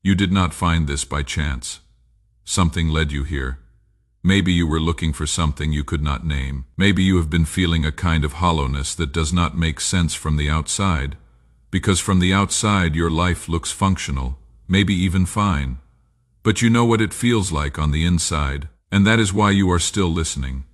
You did not find this by chance. Something led you here. Maybe you were looking for something you could not name. Maybe you have been feeling a kind of hollowness that does not make sense from the outside, because from the outside your life looks functional, maybe even fine. But you know what it feels like on the inside, and that is why you are still listening.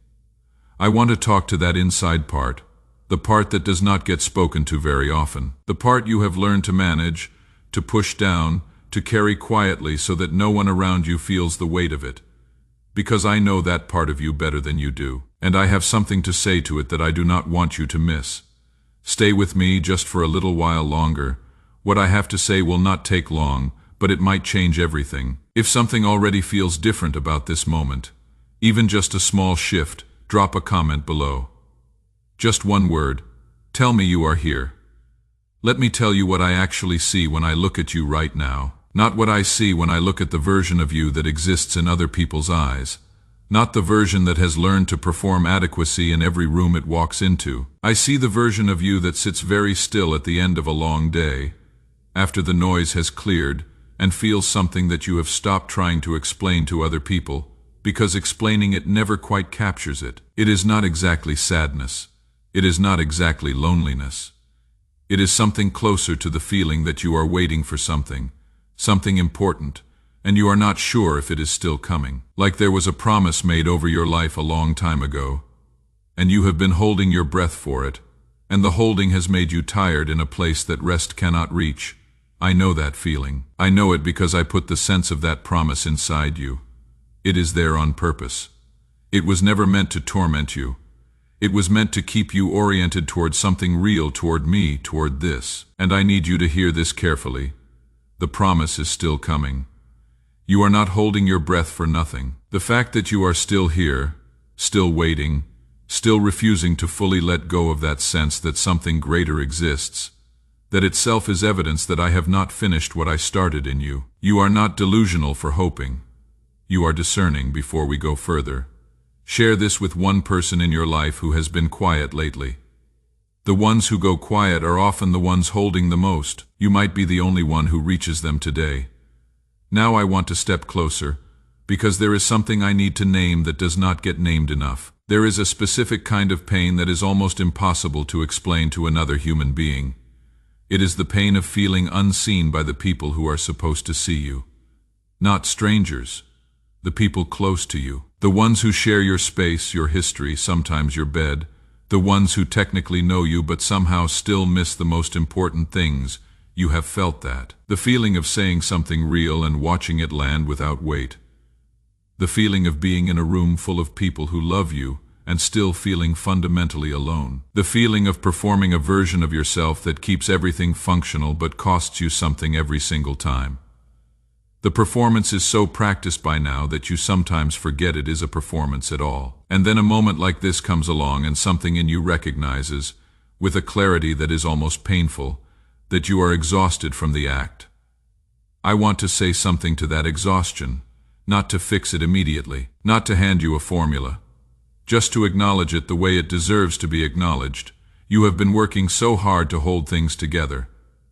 I want to talk to that inside part, the part that does not get spoken to very often, the part you have learned to manage, to push down, to carry quietly so that no one around you feels the weight of it. Because I know that part of you better than you do, and I have something to say to it that I do not want you to miss. Stay with me just for a little while longer. What I have to say will not take long, but it might change everything. If something already feels different about this moment, even just a small shift, drop a comment below. Just one word. Tell me you are here. Let me tell you what I actually see when I look at you right now. Not what I see when I look at the version of you that exists in other people's eyes. Not the version that has learned to perform adequacy in every room it walks into. I see the version of you that sits very still at the end of a long day, after the noise has cleared, and feels something that you have stopped trying to explain to other people, because explaining it never quite captures it. It is not exactly sadness. It is not exactly loneliness. It is something closer to the feeling that you are waiting for something important, and you are not sure if it is still coming. Like there was a promise made over your life a long time ago, and you have been holding your breath for it, and the holding has made you tired in a place that rest cannot reach. I know that feeling. I know it because I put the sense of that promise inside you. It is there on purpose. It was never meant to torment you. It was meant to keep you oriented toward something real, toward me, toward this. And I need you to hear this carefully. The promise is still coming. You are not holding your breath for nothing. The fact that you are still here, still waiting, still refusing to fully let go of that sense that something greater exists, that itself is evidence that I have not finished what I started in you. You are not delusional for hoping. You are discerning before we go further. Share this with one person in your life who has been quiet lately. The ones who go quiet are often the ones holding the most. You might be the only one who reaches them today. Now I want to step closer, because there is something I need to name that does not get named enough. There is a specific kind of pain that is almost impossible to explain to another human being. It is the pain of feeling unseen by the people who are supposed to see you. Not strangers, the people close to you. The ones who share your space, your history, sometimes your bed. The ones who technically know you but somehow still miss the most important things. You have felt that. The feeling of saying something real and watching it land without weight. The feeling of being in a room full of people who love you and still feeling fundamentally alone. The feeling of performing a version of yourself that keeps everything functional but costs you something every single time. The performance is so practiced by now that you sometimes forget it is a performance at all. And then a moment like this comes along and something in you recognizes, with a clarity that is almost painful, that you are exhausted from the act. I want to say something to that exhaustion, not to fix it immediately, not to hand you a formula, just to acknowledge it the way it deserves to be acknowledged. You have been working so hard to hold things together,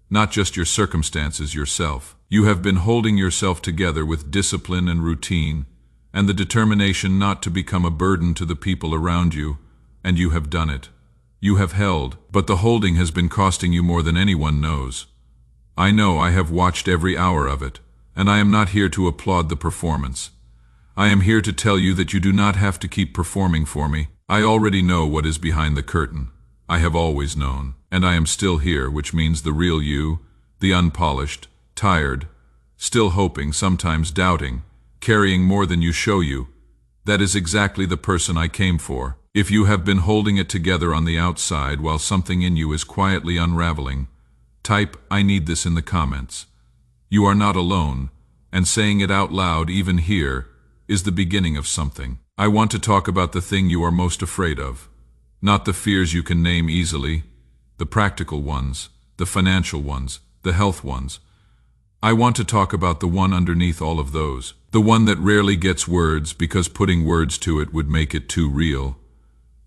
not just your circumstances, yourself. You have been holding yourself together with discipline and routine, and the determination not to become a burden to the people around you, and you have done it. You have held, but the holding has been costing you more than anyone knows. I know. I have watched every hour of it, and I am not here to applaud the performance. I am here to tell you that you do not have to keep performing for me. I already know what is behind the curtain. I have always known, and I am still here, which means the real you, the unpolished, tired, still hoping, sometimes doubting, carrying more than you show you. That is exactly the person I came for. If you have been holding it together on the outside while something in you is quietly unraveling, type "I need this" in the comments. You are not alone, and saying it out loud, even here, is the beginning of something. I want to talk about the thing you are most afraid of. Not the fears you can name easily, the practical ones, the financial ones, the health ones. I want to talk about the one underneath all of those, the one that rarely gets words because putting words to it would make it too real.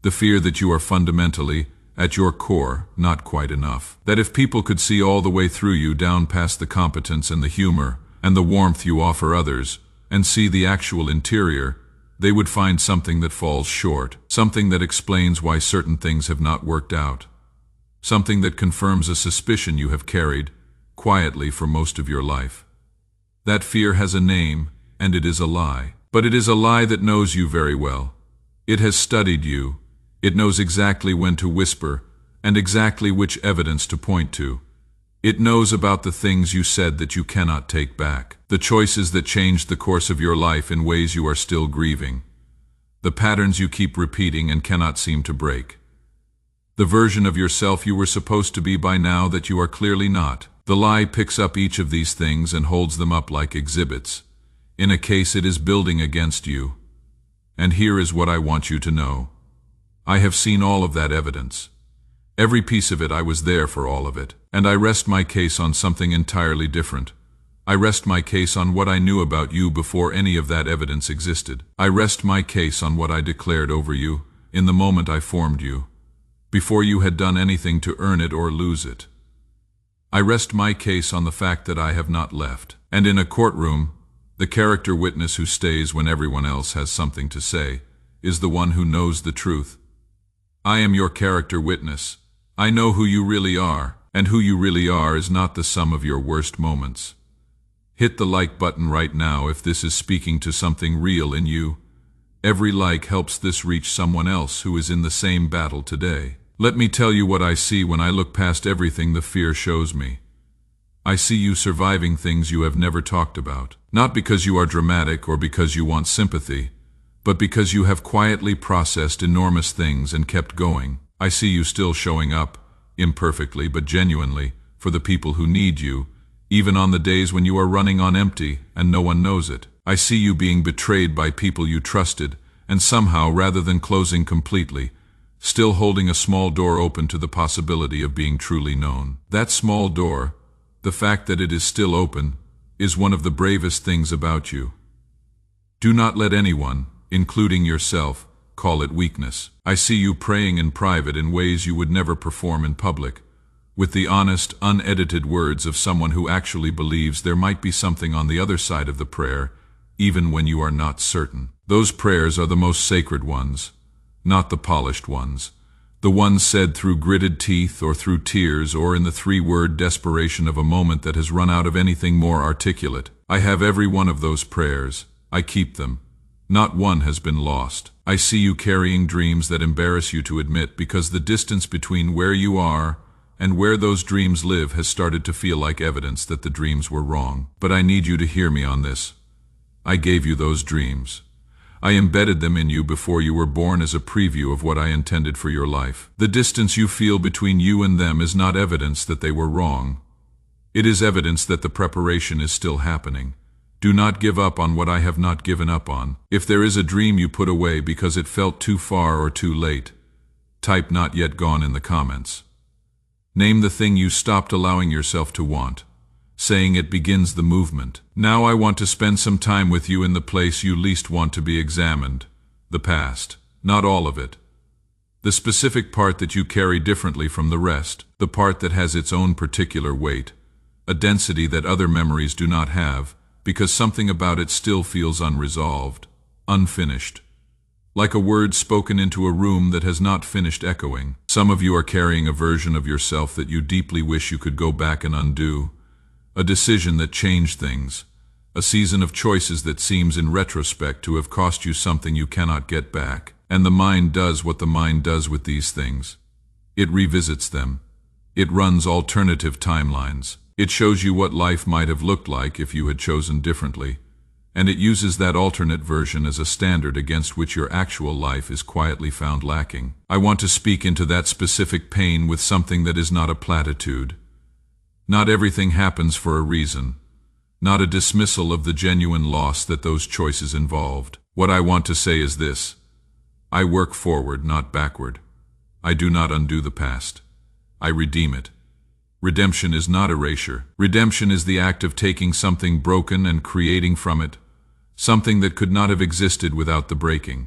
The fear that you are fundamentally, at your core, not quite enough. That if people could see all the way through you, down past the competence and the humor and the warmth you offer others, and see the actual interior, they would find something that falls short, something that explains why certain things have not worked out, something that confirms a suspicion you have carried quietly for most of your life. That fear has a name, and it is a lie. But it is a lie that knows you very well. It has studied you. It knows exactly when to whisper, and exactly which evidence to point to. It knows about the things you said that you cannot take back, the choices that changed the course of your life in ways you are still grieving, the patterns you keep repeating and cannot seem to break, the version of yourself you were supposed to be by now that you are clearly not. The lie picks up each of these things and holds them up like exhibits. In a case it is building against you. And here is what I want you to know. I have seen all of that evidence. Every piece of it. I was there for all of it. And I rest my case on something entirely different. I rest my case on what I knew about you before any of that evidence existed. I rest my case on what I declared over you in the moment I formed you, before you had done anything to earn it or lose it. I rest my case on the fact that I have not left. And in a courtroom, the character witness who stays when everyone else has something to say is the one who knows the truth. I am your character witness. I know who you really are, and who you really are is not the sum of your worst moments. Hit the like button right now if this is speaking to something real in you. Every like helps this reach someone else who is in the same battle today. Let me tell you what I see when I look past everything the fear shows me. I see you surviving things you have never talked about, not because you are dramatic or because you want sympathy, but because you have quietly processed enormous things and kept going. I see you still showing up, imperfectly but genuinely, for the people who need you, even on the days when you are running on empty and no one knows it. I see you being betrayed by people you trusted, and somehow, rather than closing completely, still holding a small door open to the possibility of being truly known. That small door, the fact that it is still open, is one of the bravest things about you. Do not let anyone, including yourself, call it weakness. I see you praying in private in ways you would never perform in public, with the honest, unedited words of someone who actually believes there might be something on the other side of the prayer, even when you are not certain. Those prayers are the most sacred ones, not the polished ones, the ones said through gritted teeth or through tears or in the three-word desperation of a moment that has run out of anything more articulate. I have every one of those prayers. I keep them. Not one has been lost. I see you carrying dreams that embarrass you to admit because the distance between where you are and where those dreams live has started to feel like evidence that the dreams were wrong. But I need you to hear me on this. I gave you those dreams. I embedded them in you before you were born as a preview of what I intended for your life. The distance you feel between you and them is not evidence that they were wrong. It is evidence that the preparation is still happening. Do not give up on what I have not given up on. If there is a dream you put away because it felt too far or too late, type "not yet gone" in the comments. Name the thing you stopped allowing yourself to want, saying it begins the movement. Now I want to spend some time with you in the place you least want to be examined, the past, not all of it. The specific part that you carry differently from the rest, the part that has its own particular weight, a density that other memories do not have, because something about it still feels unresolved, unfinished. Like a word spoken into a room that has not finished echoing. Some of you are carrying a version of yourself that you deeply wish you could go back and undo, a decision that changed things, a season of choices that seems in retrospect to have cost you something you cannot get back. And the mind does what the mind does with these things. It revisits them. It runs alternative timelines. It shows you what life might have looked like if you had chosen differently, and it uses that alternate version as a standard against which your actual life is quietly found lacking. I want to speak into that specific pain with something that is not a platitude. Not everything happens for a reason, not a dismissal of the genuine loss that those choices involved. What I want to say is this: I work forward, not backward. I do not undo the past. I redeem it. Redemption is not erasure. Redemption is the act of taking something broken and creating from it something that could not have existed without the breaking.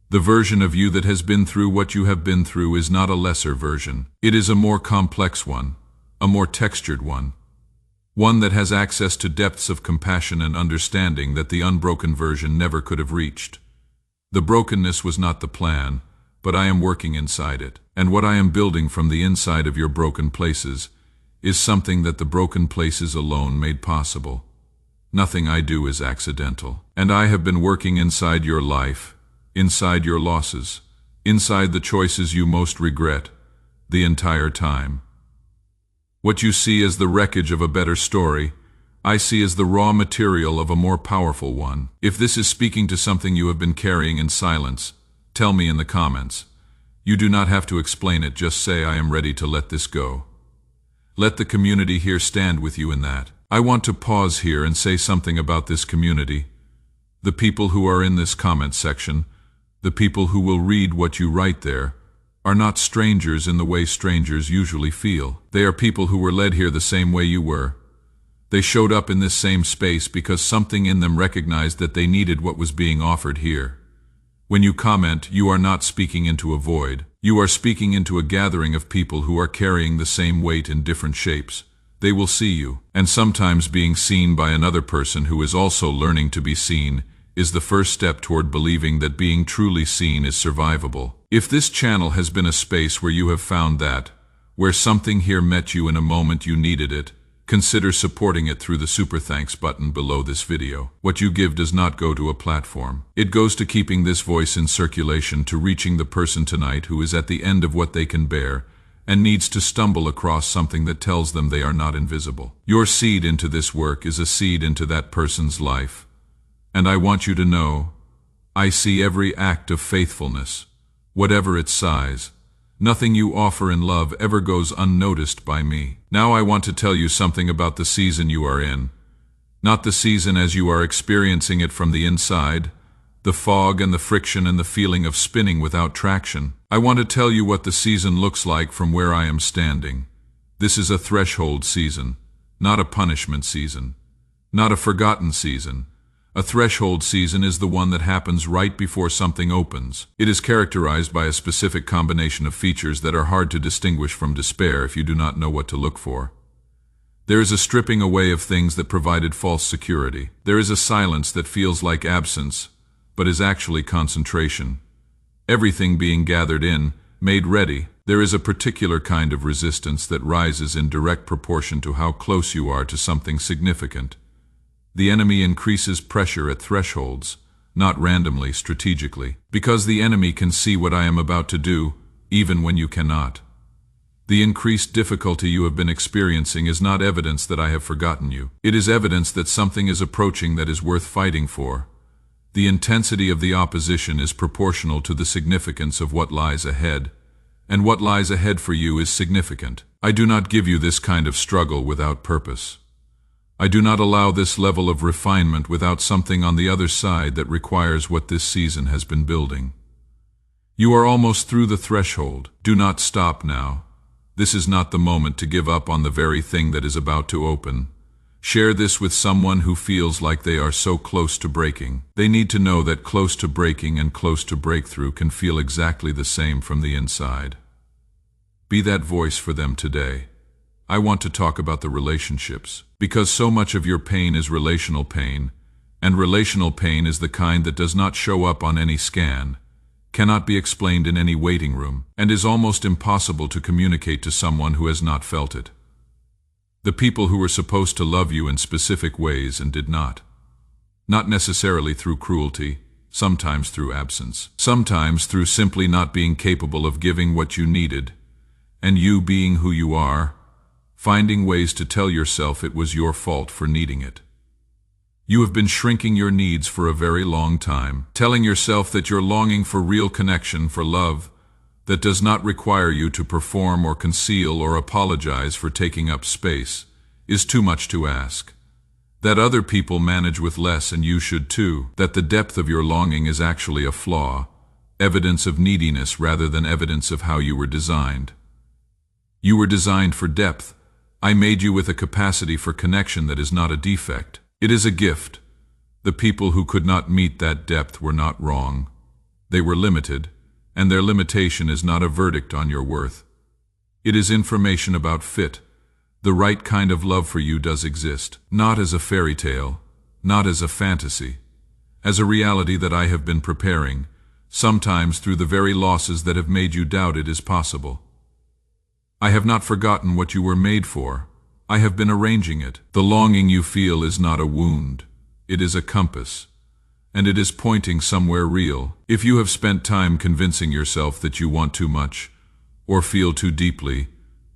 The version of you that has been through what you have been through is not a lesser version. It is a more complex one, a more textured one. one that has access to depths of compassion and understanding that the unbroken version never could have reached. The brokenness was not the plan, but I am working inside it, and what I am building from the inside of your broken places is something that the broken places alone made possible. Nothing I do is accidental, and I have been working inside your life, inside your losses, inside the choices you most regret, the entire time. What you see as the wreckage of a better story, I see as the raw material of a more powerful one. If this is speaking to something you have been carrying in silence, tell me in the comments. You do not have to explain it, just say I am ready to let this go. Let the community here stand with you in that. I want to pause here and say something about this community. The people who are in this comment section, the people who will read what you write there, are not strangers in the way strangers usually feel. They are people who were led here the same way you were. They showed up in this same space because something in them recognized that they needed what was being offered here. When you comment, you are not speaking into a void. You are speaking into a gathering of people who are carrying the same weight in different shapes. They will see you, and sometimes being seen by another person who is also learning to be seen is the first step toward believing that being truly seen is survivable. If this channel has been a space where you have found that, where something here met you in a moment you needed it, consider supporting it through the Super Thanks button below this video. What you give does not go to a platform. It goes to keeping this voice in circulation, to reaching the person tonight who is at the end of what they can bear and needs to stumble across something that tells them they are not invisible. Your seed into this work is a seed into that person's life. And I want you to know, I see every act of faithfulness, whatever its size. Nothing you offer in love ever goes unnoticed by me. Now I want to tell you something about the season you are in. Not the season as you are experiencing it from the inside, the fog and the friction and the feeling of spinning without traction. I want to tell you what the season looks like from where I am standing. This is a threshold season, not a punishment season, not a forgotten season. A threshold season is the one that happens right before something opens. It is characterized by a specific combination of features that are hard to distinguish from despair if you do not know what to look for. There is a stripping away of things that provided false security. There is a silence that feels like absence, but is actually concentration. Everything being gathered in, made ready. There is a particular kind of resistance that rises in direct proportion to how close you are to something significant. The enemy increases pressure at thresholds, not randomly, strategically, because the enemy can see what I am about to do, even when you cannot. The increased difficulty you have been experiencing is not evidence that I have forgotten you. It is evidence that something is approaching that is worth fighting for. The intensity of the opposition is proportional to the significance of what lies ahead, and what lies ahead for you is significant. I do not give you this kind of struggle without purpose. I do not allow this level of refinement without something on the other side that requires what this season has been building. You are almost through the threshold. Do not stop now. This is not the moment to give up on the very thing that is about to open. Share this with someone who feels like they are so close to breaking. They need to know that close to breaking and close to breakthrough can feel exactly the same from the inside. Be that voice for them today. I want to talk about the relationships, because so much of your pain is relational pain, and relational pain is the kind that does not show up on any scan, cannot be explained in any waiting room, and is almost impossible to communicate to someone who has not felt it. The people who were supposed to love you in specific ways and did not. Not necessarily through cruelty, sometimes through absence, sometimes through simply not being capable of giving what you needed, and you being who you are, finding ways to tell yourself it was your fault for needing it. You have been shrinking your needs for a very long time, telling yourself that you're longing for real connection, for love that does not require you to perform or conceal or apologize for taking up space, is too much to ask. That other people manage with less and you should too, that the depth of your longing is actually a flaw, evidence of neediness rather than evidence of how you were designed. You were designed for depth. I made you with a capacity for connection that is not a defect. It is a gift. The people who could not meet that depth were not wrong. They were limited, and their limitation is not a verdict on your worth. It is information about fit, The right kind of love for you does exist, not as a fairy tale, not as a fantasy, as a reality that I have been preparing, sometimes through the very losses that have made you doubt it is possible. I have not forgotten what you were made for. I have been arranging it. The longing you feel is not a wound. It is a compass, and it is pointing somewhere real. If you have spent time convincing yourself that you want too much, or feel too deeply,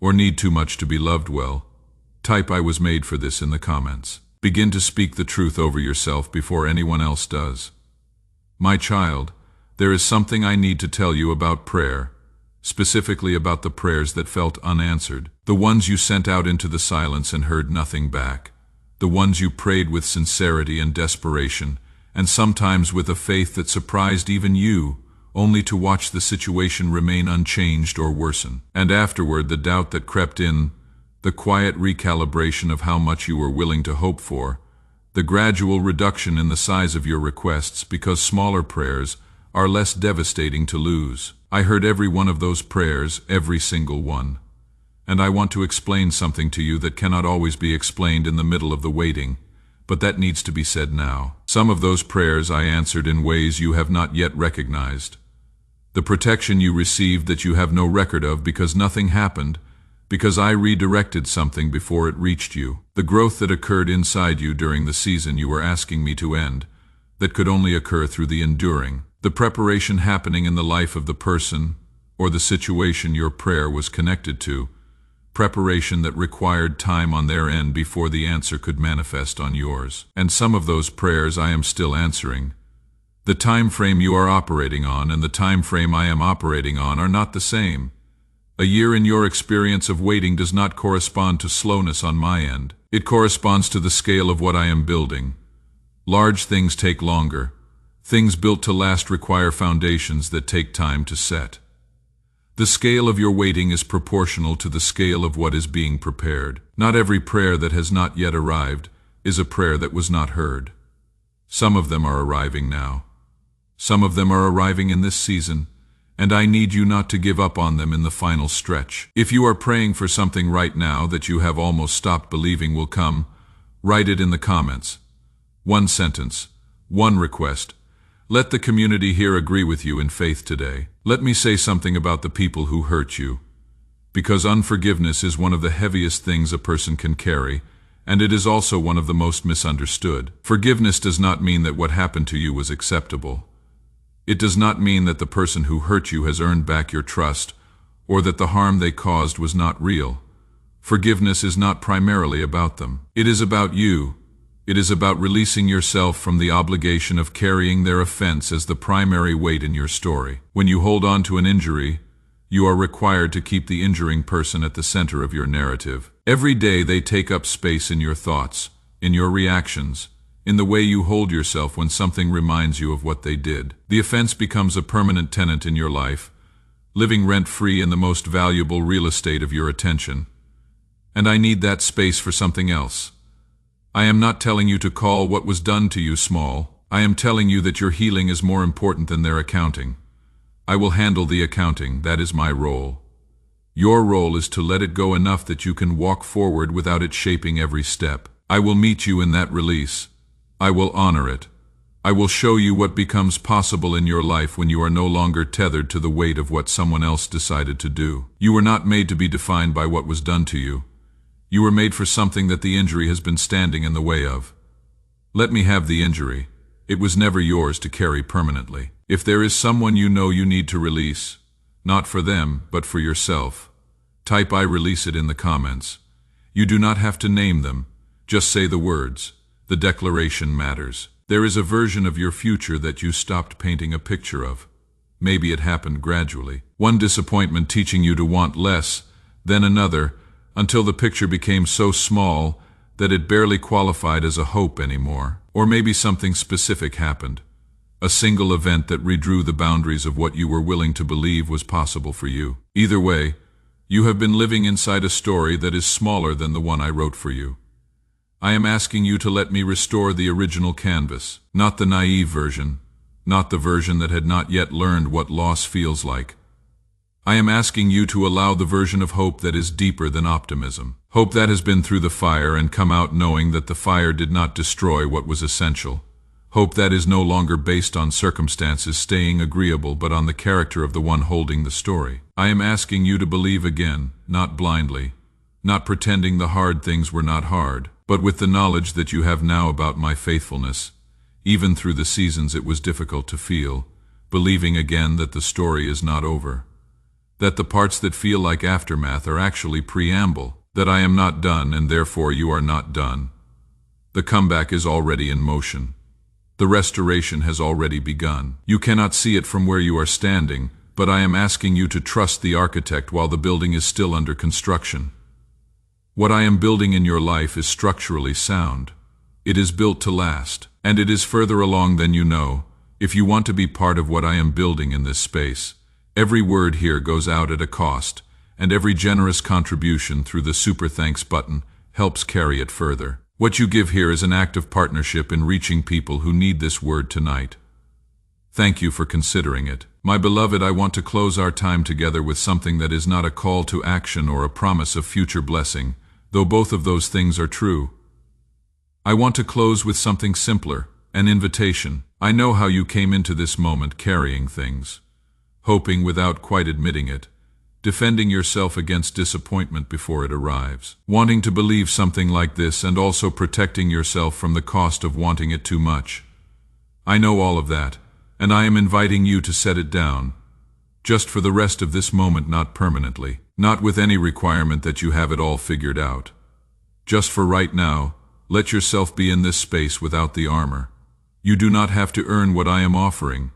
or need too much to be loved well, type "I was made for this" in the comments. Begin to speak the truth over yourself before anyone else does. My child, there is something I need to tell you about prayer, specifically about the prayers that felt unanswered, the ones you sent out into the silence and heard nothing back, the ones you prayed with sincerity and desperation, and sometimes with a faith that surprised even you, only to watch the situation remain unchanged or worsen. And afterward, the doubt that crept in, the quiet recalibration of how much you were willing to hope for, the gradual reduction in the size of your requests because smaller prayers are less devastating to lose. I heard every one of those prayers, every single one. And I want to explain something to you that cannot always be explained in the middle of the waiting, but that needs to be said now. Some of those prayers I answered in ways you have not yet recognized. The protection you received that you have no record of because nothing happened, because I redirected something before it reached you. The growth that occurred inside you during the season you were asking me to end, that could only occur through the enduring. The preparation happening in the life of the person or the situation your prayer was connected to, preparation that required time on their end before the answer could manifest on yours. And some of those prayers I am still answering. The time frame you are operating on and the time frame I am operating on are not the same. A year in your experience of waiting does not correspond to slowness on my end. It corresponds to the scale of what I am building. Large things take longer. Things built to last require foundations that take time to set. The scale of your waiting is proportional to the scale of what is being prepared. Not every prayer that has not yet arrived is a prayer that was not heard. Some of them are arriving now. Some of them are arriving in this season, and I need you not to give up on them in the final stretch. If you are praying for something right now that you have almost stopped believing will come, write it in the comments. One sentence, one request. Let the community here agree with you in faith today. Let me say something about the people who hurt you, because unforgiveness is one of the heaviest things a person can carry, and it is also one of the most misunderstood. Forgiveness does not mean that what happened to you was acceptable. It does not mean that the person who hurt you has earned back your trust, or that the harm they caused was not real. Forgiveness is not primarily about them. It is about you. It is about releasing yourself from the obligation of carrying their offense as the primary weight in your story. When you hold on to an injury, you are required to keep the injuring person at the center of your narrative. Every day they take up space in your thoughts, in your reactions, in the way you hold yourself when something reminds you of what they did. The offense becomes a permanent tenant in your life, living rent-free in the most valuable real estate of your attention. And I need that space for something else. I am not telling you to call what was done to you small. I am telling you that your healing is more important than their accounting. I will handle the accounting. That is my role. Your role is to let it go enough that you can walk forward without it shaping every step. I will meet you in that release. I will honor it. I will show you what becomes possible in your life when you are no longer tethered to the weight of what someone else decided to do. You were not made to be defined by what was done to you. You were made for something that the injury has been standing in the way of. Let me have the injury. It was never yours to carry permanently. If there is someone you know you need to release, not for them, but for yourself, type "I release it" in the comments. You do not have to name them. Just say the words. The declaration matters. There is a version of your future that you stopped painting a picture of. Maybe it happened gradually. One disappointment teaching you to want less, then another, until the picture became so small that it barely qualified as a hope anymore. Or maybe something specific happened. A single event that redrew the boundaries of what you were willing to believe was possible for you. Either way, you have been living inside a story that is smaller than the one I wrote for you. I am asking you to let me restore the original canvas, not the naive version, not the version that had not yet learned what loss feels like. I am asking you to allow the version of hope that is deeper than optimism. Hope that has been through the fire and come out knowing that the fire did not destroy what was essential. Hope that is no longer based on circumstances staying agreeable but on the character of the one holding the story. I am asking you to believe again, not blindly, not pretending the hard things were not hard, but with the knowledge that you have now about my faithfulness. Even through the seasons it was difficult to feel, believing again that the story is not over, that the parts that feel like aftermath are actually preamble, that I am not done and therefore you are not done. The comeback is already in motion. The restoration has already begun. You cannot see it from where you are standing, but I am asking you to trust the architect while the building is still under construction. What I am building in your life is structurally sound. It is built to last, and it is further along than you know. If you want to be part of what I am building in this space, every word here goes out at a cost, and every generous contribution through the Super Thanks button helps carry it further. What you give here is an act of partnership in reaching people who need this word tonight. Thank you for considering it. My beloved, I want to close our time together with something that is not a call to action or a promise of future blessing, though both of those things are true. I want to close with something simpler, an invitation. I know how you came into this moment carrying things, hoping without quite admitting it, defending yourself against disappointment before it arrives, wanting to believe something like this and also protecting yourself from the cost of wanting it too much. I know all of that, and I am inviting you to set it down, just for the rest of this moment, not permanently, not with any requirement that you have it all figured out. Just for right now, let yourself be in this space without the armor. You do not have to earn what I am offering.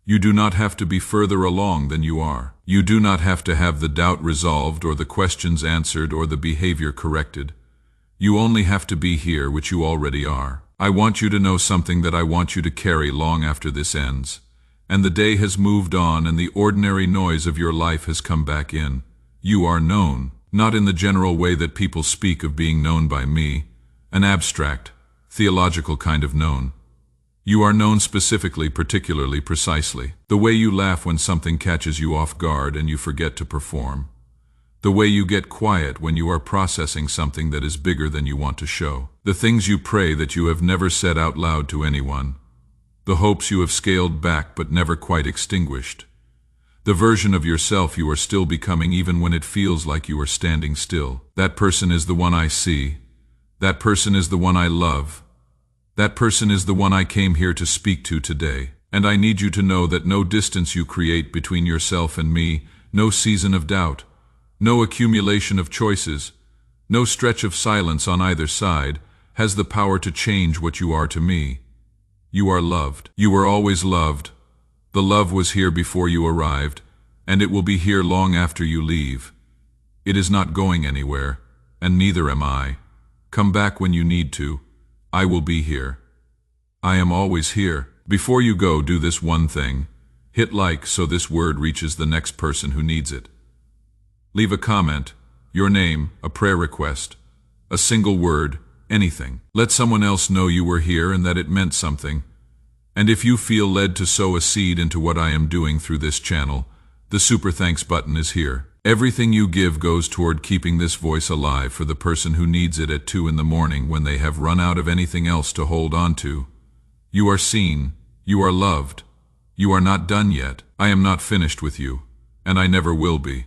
You do not have to be further along than you are. You do not have to have the doubt resolved or the questions answered or the behavior corrected. You only have to be here, which you already are. I want you to know something that I want you to carry long after this ends, and the day has moved on and the ordinary noise of your life has come back in. You are known, not in the general way that people speak of being known by me, an abstract, theological kind of known. You are known specifically, particularly, precisely. The way you laugh when something catches you off guard and you forget to perform. The way you get quiet when you are processing something that is bigger than you want to show. The things you pray that you have never said out loud to anyone. The hopes you have scaled back but never quite extinguished. The version of yourself you are still becoming even when it feels like you are standing still. That person is the one I see. That person is the one I love. That person is the one I came here to speak to today. And I need you to know that no distance you create between yourself and me, no season of doubt, no accumulation of choices, no stretch of silence on either side, has the power to change what you are to me. You are loved. You were always loved. The love was here before you arrived, and it will be here long after you leave. It is not going anywhere, and neither am I. Come back when you need to. I will be here. I am always here. Before you go, do this one thing. Hit like so this word reaches the next person who needs it. Leave a comment, your name, a prayer request, a single word, anything. Let someone else know you were here and that it meant something. And if you feel led to sow a seed into what I am doing through this channel, the Super Thanks button is here. Everything you give goes toward keeping this voice alive for the person who needs it at 2 in the morning when they have run out of anything else to hold on to. You are seen. You are loved. You are not done yet. I am not finished with you, and I never will be.